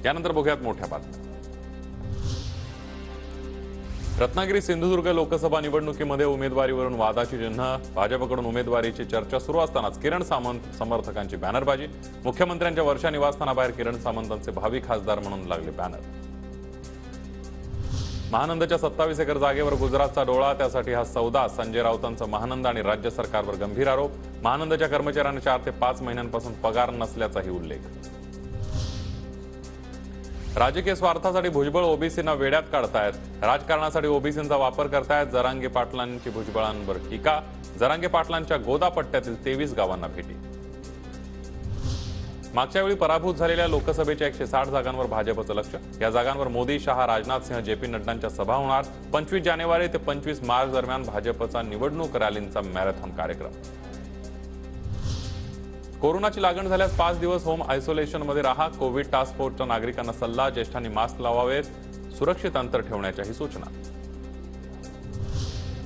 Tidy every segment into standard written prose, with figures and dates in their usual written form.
यानंतर बघूयात मोठ्या बातम्या। रत्नागिरी सिंधुदुर्ग लोकसभा निवडणुकीमध्ये उमेदवारीवरून वादाची चिन्ह, भाजपकडून उमेदवारीची चर्चा सुरू असतानाच किरण सामंत समर्थकांची बॅनरबाजी। मुख्यमंत्र्यांच्या वर्षा निवासस्थानाबाहेर किरण सामंतांचे भावी खासदार म्हणून लागले बॅनर। महानंदच्या 27 एकर जागेवर गुजरातचा डोळा, त्यासाठी हा सौदा, संजय राऊतांचा महानंद आणि राज्य सरकारवर गंभीर आरोप। महानंदच्या कर्मचाऱ्यांना 4 ते 5 महिन्यांपासून पगार नसल्याचाही उल्लेख। राजकीय स्वार्थासाठी भुजबळ ओबीसींना वेड्यात काढतायत, राजकारणासाठी ओबीसींचा वापर करतायत। जरांगे पाटलांची भुजबळांवर टीका। जरांगे पाटलांच्या गोदापट्ट्यातील 23 गावांना भेटी। मागच्या वेळी पराभूत झालेल्या लोकसभेच्या 160 जागांवर भाजपचं लक्ष। या जागांवर मोदी, शहा, राजनाथ सिंह, जेपी नड्डांच्या सभा होणार। 25 जानेवारी ते 25 मार्च दरम्यान भाजपचा निवडणूक रॅलींचा मॅरेथॉन कार्यक्रम। कोरोनाची लागण झाल्यास 5 दिवस होम आयसोलेशनमध्ये राहा। कोविड टास्क फोर्सच्या नागरिकांना सल्ला। ज्येष्ठांनी मास्क लावावेत, सुरक्षित अंतर ठेवण्याच्याही सूचना।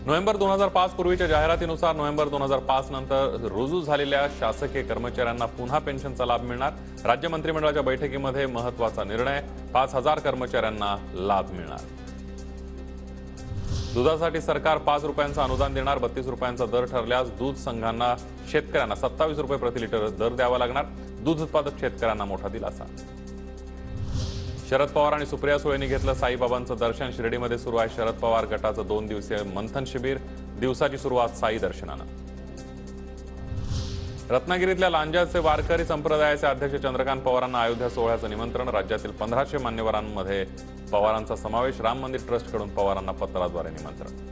नोव्हेंबर 2005 पूर्वीच्या जाहिरातीनुसार नोव्हेंबर 2005 नंतर रुजू झालेल्या शासकीय कर्मचाऱ्यांना पुन्हा पेन्शनचा लाभ मिळणार। राज्य मंत्रिमंडळाच्या बैठकीमध्ये महत्त्वाचा निर्णय, 5000 कर्मचाऱ्यांना लाभ मिळणार। दुधासाठी सरकार 5 रुपयांचं अनुदान देणार। 32 रुपयांचा दर ठरल्यास दूध संघांना, शेतकऱ्यांना 27 रुपये प्रति लिटर दर द्यावा लागणार। दूध उत्पादक शेतकऱ्यांना मोठा दिलासा। शरद पवार आणि सुप्रिया सुळेंनी घेतलं साईबाबांचं दर्शन। शिर्डीमध्ये सुरू आहे शरद पवार गटाचं 2 दिवसीय मंथन शिबिर। दिवसाची सुरुवात साई दर्शनानं। रत्नागिरीतल्या लांजाचे वारकरी संप्रदायाचे अध्यक्ष चंद्रकांत पवारांना अयोध्या सोहळ्याचं निमंत्रण। राज्यातील 1500 मान्यवरांमध्ये पवारांचा समावेश। राम मंदिर ट्रस्टकडून पवारांना पत्राद्वारे निमंत्रण।